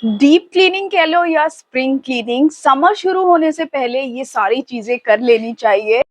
Deep cleaning कह लो या spring cleaning, summer शुरू होने से पहले ये सारी चीजें कर लेनी चाहिए।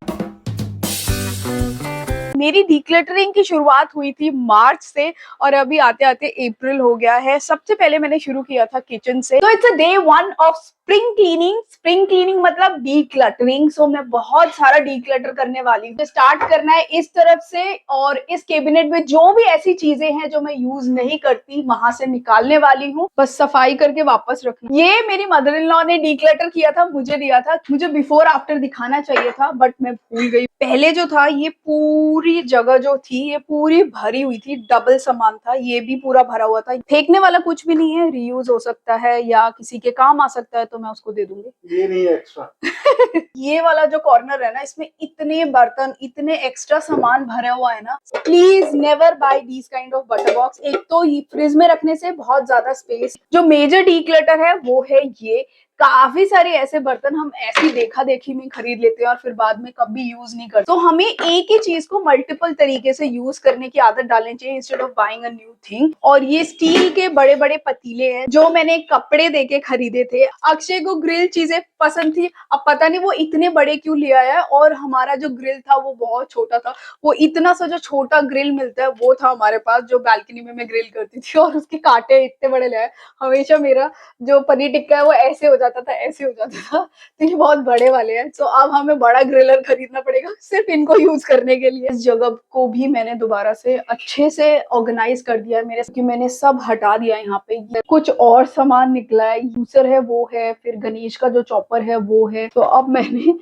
मेरी डिक्लटरिंग की शुरुआत हुई थी मार्च से और अभी आते आते अप्रैल हो गया है। सबसे पहले मैंने शुरू किया था किचन से। तो it's a day one of spring cleaning. Spring cleaning मतलब डिक्लटरिंग। सो मैं बहुत सारा डिक्लटर करने वाली हूँ। स्टार्ट करना है इस तरफ से और इस कैबिनेट में जो भी ऐसी चीजें हैं जो मैं यूज नहीं करती वहां से निकालने वाली हूँ। बस सफाई करके वापस रखना। ये मेरी मदर इन लॉ ने डिक्लटर किया था, मुझे दिया था। मुझे बिफोर आफ्टर दिखाना चाहिए था बट मैं भूल गई। पहले जो था ये पूरी जगह जो थी ये पूरी भरी हुई थी, डबल सामान था, ये भी पूरा भरा हुआ था। फेंकने वाला कुछ भी नहीं है, रीयूज हो सकता है या किसी के काम आ सकता है तो मैं उसको दे दूंगी। ये नहीं है एक्स्ट्रा। ये वाला जो कॉर्नर है ना, इसमें इतने बर्तन, इतने एक्स्ट्रा सामान भरा हुआ है ना। Please never buy these kind of butter box. एक तो ये फ्रिज में रखने से बहुत ज्यादा स्पेस। जो मेजर डीक्लटर है वो है ये। काफी सारे ऐसे बर्तन हम ऐसी देखा देखी में खरीद लेते हैं और फिर बाद में कभी यूज नहीं करते। तो हमें एक ही चीज को मल्टीपल तरीके से यूज करने की आदत डालनी चाहिए instead of buying a new thing. और ये स्टील के बड़े बड़े पतीले हैं जो मैंने कपड़े देके खरीदे थे। अक्षय को ग्रिल चीजें पसंद थी, अब पता नहीं वो इतने बड़े क्यों ले आया। और हमारा जो ग्रिल था वो बहुत छोटा था। वो इतना सा जो छोटा ग्रिल मिलता है वो था हमारे पास, जो बालकनी में मैं ग्रिल करती थी। और उसके कांटे इतने बड़े ले आए। हमेशा मेरा जो पनीर टिक्का है वो ऐसे हो जाता था, ऐसे हो जाता था। तो ये बहुत बड़े वाले हैं। तो अब हमें बड़ा ग्रिलर खरीदना पड़ेगा सिर्फ इनको यूज करने के लिए। इस जगह को भी मैंने दोबारा से अच्छे से ऑर्गेनाइज कर दिया है मेरे, कि मैंने सब हटा दिया है। यहाँ पे कुछ और सामान निकला है, यूसर है वो है, फिर गणेश का जो चॉपर है वो है। तो अब मैंने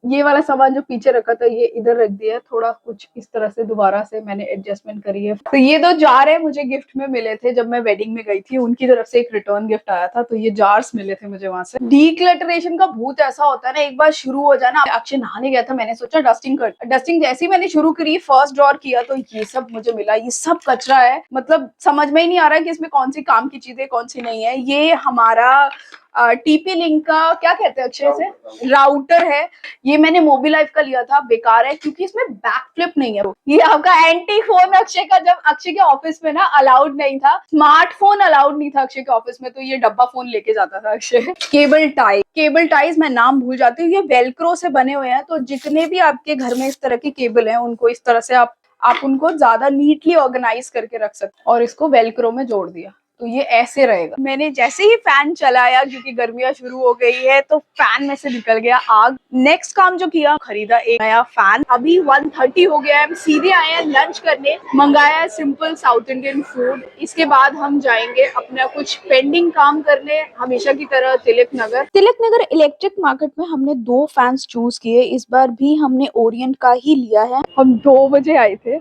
ये वाला सामान जो पीछे रखा था ये इधर रख दिया है। थोड़ा कुछ इस तरह से दोबारा से मैंने एडजस्टमेंट करी है। तो ये दो जार है मुझे गिफ्ट में मिले थे जब मैं वेडिंग में गई थी, उनकी तरफ से एक रिटर्न गिफ्ट आया था। तो ये जार्स मिले थे मुझे वहां से। डीक्लटरेशन का भूत ऐसा होता है ना, एक बार शुरू हो जाए ना। अक्षय नहाने गया था, मैंने सोचा डस्टिंग कर। डस्टिंग जैसे ही मैंने शुरू करी, फर्स्ट ड्रॉर किया तो ये सब मुझे मिला। ये सब कचरा है, मतलब समझ में ही नहीं आ रहा है कि इसमें कौन सी काम की चीजें कौन सी नहीं है। ये हमारा टीपी लिंक का क्या कहते हैं अक्षय से, राउटर है। ये मैंने मोबिलाइफ का लिया था, बेकार है क्योंकि इसमें बैक फ्लिप नहीं है। ये आपका एंटी फोन अक्षय का, जब अक्षय के ऑफिस में ना अलाउड नहीं था, स्मार्टफोन अलाउड नहीं था अक्षय के ऑफिस में, तो ये डब्बा फोन लेके जाता था अक्षय। केबल टाइज मैं नाम भूल जाती हूँ। ये वेलक्रो से बने हुए हैं, तो जितने भी आपके घर में इस तरह की केबल है उनको इस तरह से आप उनको ज्यादा नीटली ऑर्गेनाइज करके रख सकते। और इसको वेलक्रो में जोड़ दिया तो ये ऐसे रहेगा। मैंने जैसे ही फैन चलाया, क्योंकि गर्मियां शुरू हो गई है, तो फैन में से निकल गया आग। नेक्स्ट काम जो किया, खरीदा एक नया फैन। अभी 1:30 हो गया है, हम सीधे आए हैं लंच करने। मंगाया है सिंपल साउथ इंडियन फूड। इसके बाद हम जाएंगे अपना कुछ पेंडिंग काम करने, हमेशा की तरह तिलक नगर इलेक्ट्रिक मार्केट में हमने 2 फैंस चूज किए। इस बार भी हमने ओरिएंट का ही लिया है। हम 2 बजे आए थे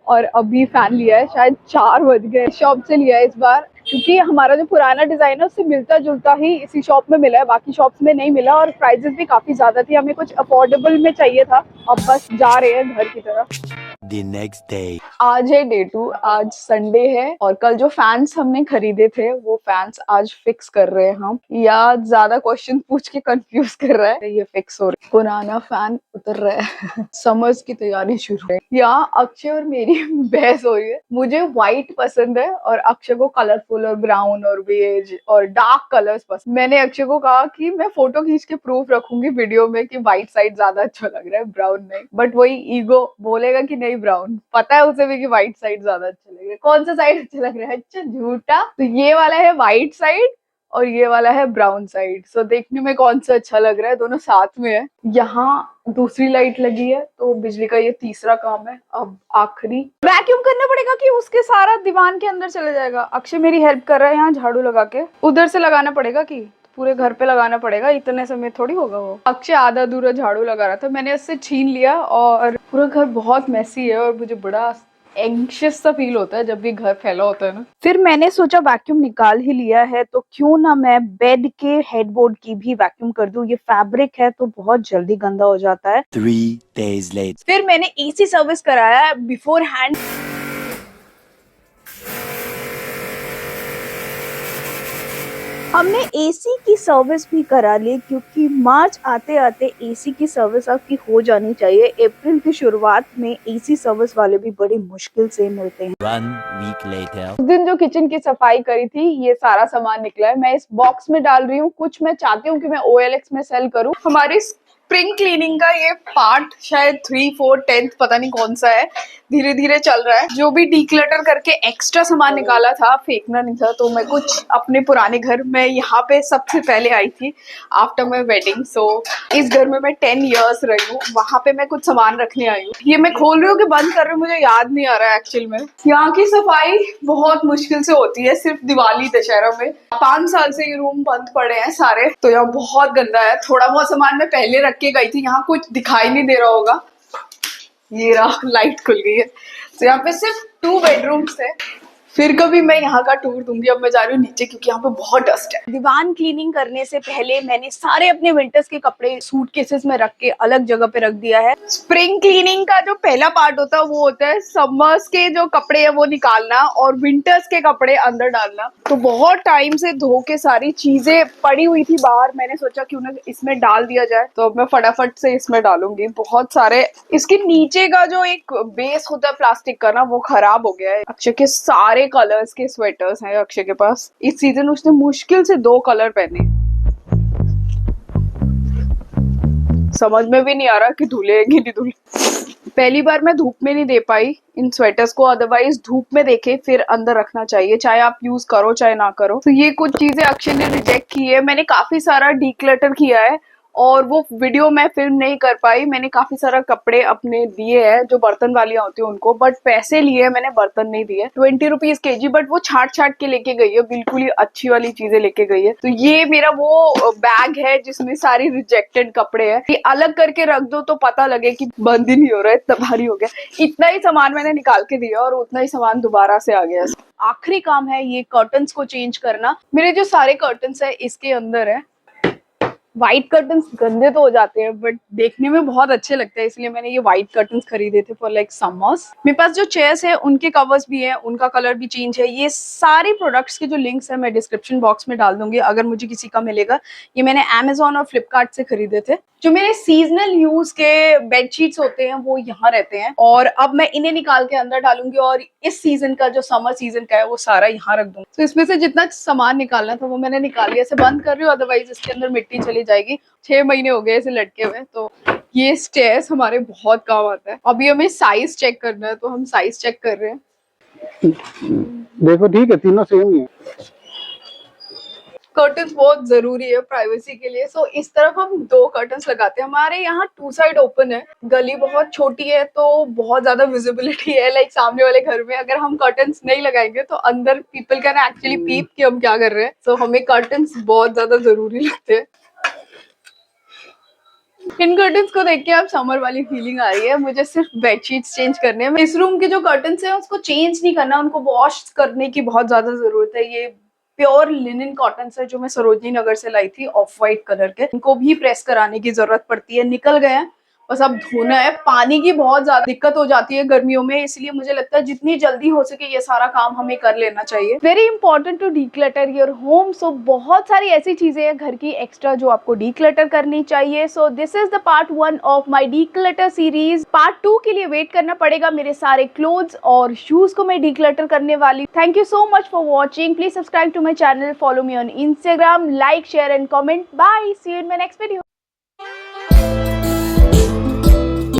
और अभी फैन लिया है, शायद 4 बज गए। शॉप से लिया है इस बार, क्योंकि हमारा जो पुराना डिजाइन है उससे मिलता जुलता ही इसी शॉप में मिला है, बाकी शॉप्स में नहीं मिला। और प्राइसेस भी काफी ज्यादा थी, हमें कुछ अफोर्डेबल में चाहिए था। अब बस जा रहे हैं घर की तरफ। The next day. आज है डे 2, आज संडे है। और कल जो फैंस हमने खरीदे थे वो फैंस आज फिक्स कर रहे हैं हम, या ज्यादा क्वेश्चन पूछ के कंफ्यूज कर रहा है। ये फिक्स हो रहा है, पुराना फैन उतर रहा है। समर्स की तैयारी शुरू है। यहाँ अक्षय और मेरी बहस हो रही है। मुझे व्हाइट पसंद है और अक्षय को कलरफुल और ब्राउन और बेज और डार्क कलर्स पसंद। मैंने अक्षय को कहा कि मैं फोटो खींच के प्रूफ रखूंगी वीडियो में कि व्हाइट साइड ज्यादा अच्छा लग रहा है, ब्राउन नहीं। बट वही ईगो बोलेगा कि नहीं ब्राउन, पता है उसे भी कि व्हाइट साइड ज्यादा अच्छा लग रहा है। कौन सा साइड अच्छा लग रहा है? अच्छा झूठा। तो ये वाला है व्हाइट साइड और ये वाला है ब्राउन साइड। सो देखने में कौन सा अच्छा लग रहा है, दोनों साथ में है। यहाँ दूसरी लाइट लगी है तो बिजली का ये तीसरा काम है। अब आखिरी वैक्यूम करना पड़ेगा कि उसके सारा दीवान के अंदर चले जाएगा। अक्षय मेरी हेल्प कर रहा है यहाँ झाड़ू लगा के। उधर से लगाना पड़ेगा कि पूरे घर पे लगाना पड़ेगा, इतने समय थोड़ी होगा वो। अक्षय आधा अधूरा झाड़ू लगा रहा था, मैंने उससे छीन लिया। और पूरा घर बहुत मेसी है और मुझे बड़ा एंग्शियस सा फील होता है जब भी घर फैला होता है ना। फिर मैंने सोचा वैक्यूम निकाल ही लिया है तो क्यों ना मैं बेड के हेडबोर्ड की भी वैक्यूम कर दूं। ये फैब्रिक है तो बहुत जल्दी गंदा हो जाता है। 3 days later. फिर मैंने एसी सर्विस कराया बिफोर हैंड। हमने एसी की सर्विस भी करा ली क्योंकि मार्च आते आते एसी की सर्विस आपकी हो जानी चाहिए। अप्रैल की शुरुआत में एसी सर्विस वाले भी बड़ी मुश्किल से मिलते हैं। 1 week later. उस दिन जो किचन की सफाई करी थी, ये सारा सामान निकला है। मैं इस बॉक्स में डाल रही हूँ। कुछ मैं चाहती हूँ कि मैं OLX में सेल करूँ। हमारी स्प्रिंग क्लीनिंग का ये पार्ट शायद 3, 4, 10th पता नहीं कौन सा है, धीरे धीरे चल रहा है। जो भी डीक्लटर करके एक्स्ट्रा सामान निकाला था, फेंकना नहीं था, तो मैं कुछ अपने पुराने घर में यहाँ पे सबसे पहले आई थी आफ्टर माई वेडिंग। सो इस घर में मैं 10 years रही हूँ। वहां पे मैं कुछ सामान रखने आई हूँ। ये मैं खोल रही हूँ कि बंद कर रही हूँ, मुझे याद नहीं आ रहा है एक्चुअल में। यहाँ की सफाई बहुत मुश्किल से होती है, सिर्फ दिवाली दशहरा में। 5 साल से ये रूम बंद पड़े हैं सारे, तो यहाँ बहुत गंदा है। थोड़ा बहुत सामान मैं पहले रख के गई थी, यहाँ कुछ दिखाई नहीं दे रहा होगा। ये रहा, लाइट खुल गई है। तो यहाँ पे सिर्फ 2 bedrooms है। फिर कभी मैं यहाँ का टूर दूंगी। अब मैं जा रही हूँ नीचे क्योंकि यहाँ पे बहुत डस्ट है। दीवान क्लीनिंग करने से पहले मैंने सारे अपने विंटर्स के कपड़े सूटकेसेस में रख के अलग जगह पे रख दिया है। स्प्रिंग क्लीनिंग का जो पहला पार्ट होता है वो होता है समर्स के जो कपड़े है वो निकालना और विंटर्स के कपड़े अंदर डालना। तो बहुत टाइम से धो के सारी चीजें पड़ी हुई थी बाहर, मैंने सोचा क्यों ना इसमें डाल दिया जाए, तो अब मैं फटाफट से इसमें डालूंगी। बहुत सारे इसके नीचे का जो एक बेस होता है प्लास्टिक का ना, वो खराब हो गया है। अक्षय के सारे कलर्स के स्वेटर्स हैं अक्षय के पास। इस सीजन उसने मुश्किल से 2 कलर पहने। समझ में भी नहीं आ रहा कि धुले कि नहीं धुले। पहली बार मैं धूप में नहीं दे पाई इन स्वेटर्स को, अदरवाइज धूप में देखे फिर अंदर रखना चाहिए, चाहे आप यूज करो चाहे ना करो। तो ये कुछ चीजें अक्षय ने रिजेक्ट की है। मैंने काफी सारा डीक्लटर किया है और वो वीडियो मैं फिल्म नहीं कर पाई। मैंने काफी सारा कपड़े अपने दिए हैं जो बर्तन वालियां होती है उनको, बट पैसे लिए, मैंने बर्तन नहीं दिए। 20 रुपीज kg, बट वो छाट छाट के लेके गई है, बिल्कुल ही अच्छी वाली चीजें लेके गई है। तो ये मेरा वो बैग है जिसमें सारी रिजेक्टेड कपड़े हैं। ये अलग करके रख दो तो पता लगे कि बंद ही नहीं हो रहा है, इतना भारी हो गया। इतना ही सामान मैंने निकाल के दिया और उतना ही सामान दोबारा से आ गया। आखिरी काम है ये कर्टन्स को चेंज करना। मेरे जो सारे कर्टन्स है इसके अंदर है। व्हाइट कर्टन्स गंदे तो हो जाते हैं बट देखने में बहुत अच्छे लगते हैं, इसलिए मैंने ये व्हाइट कर्टन्स खरीदे थे फॉर लाइक समर्स। मेरे पास जो चेयर्स है उनके कवर्स भी हैं, उनका कलर भी चेंज है। ये सारे प्रोडक्ट्स के जो लिंक्स है मैं डिस्क्रिप्शन बॉक्स में डाल दूंगी अगर मुझे किसी का मिलेगा। ये मैंने Amazon और फ्लिपकार्ट से खरीदे थे। जो मेरे सीजनल यूज के बेडशीट्स होते हैं वो यहाँ रहते हैं और अब मैं इन्हें निकाल के अंदर डालूंगी और इस सीजन का जो समर सीजन का है वो सारा यहाँ रख दूंगी। तो इसमें से जितना सामान निकालना था वो मैंने निकाल लिया। इसे बंद कर रही हूँ, अदरवाइज इसके अंदर मिट्टी चली जाएगी। 6 महीने हो गए इसे लटके हुए। तो ये स्टेयर्स हमारे बहुत काम आता है। अभी हमें साइज चेक करना है तो हम साइज चेक कर रहे हैं। देखो ठीक है, तीनों सेम ही है। कर्टन्स बहुत जरूरी है प्राइवेसी के लिए। सो इस तरफ हम 2 कर्टन्स लगाते हैं। हमारे यहाँ 2 साइड ओपन है, गली बहुत छोटी है तो बहुत ज्यादा विजिबिलिटी है। लाइक सामने वाले घर में अगर हम कर्टन्स नहीं लगाएंगे तो अंदर पीपल कैन एक्चुअली पीप कि हम क्या कर रहे हैं। सो हमें कर्टन्स बहुत ज्यादा जरूरी लगते हैं। इन कर्टन्स को देख के आप समर वाली फीलिंग आ रही है। मुझे सिर्फ बेडशीट्स चेंज करने हैं। इस रूम के जो कर्टन्स हैं उसको चेंज नहीं करना, उनको वॉश करने की बहुत ज्यादा जरूरत है। ये प्योर लिनन कॉटन्स है जो मैं सरोजनी नगर से लाई थी, ऑफ वाइट कलर के। इनको भी प्रेस कराने की जरूरत पड़ती है। निकल गए हैं, बस अब धोना है। पानी की बहुत ज्यादा दिक्कत हो जाती है गर्मियों में, इसलिए मुझे लगता है जितनी जल्दी हो सके ये सारा काम हमें कर लेना चाहिए। Very important to declutter your home. So बहुत सारी ऐसी चीजें हैं घर की एक्स्ट्रा जो आपको डीक्लटर करनी चाहिए। So this is the part 1 of my declutter series. Part 2 के लिए वेट करना पड़ेगा। मेरे सारे क्लोथ्स और शूज को मैं डीक्लटर करने वाली। Thank you so much for watching. Please subscribe to my channel, follow me on Instagram, like, share and comment. Bye, see you in my next video.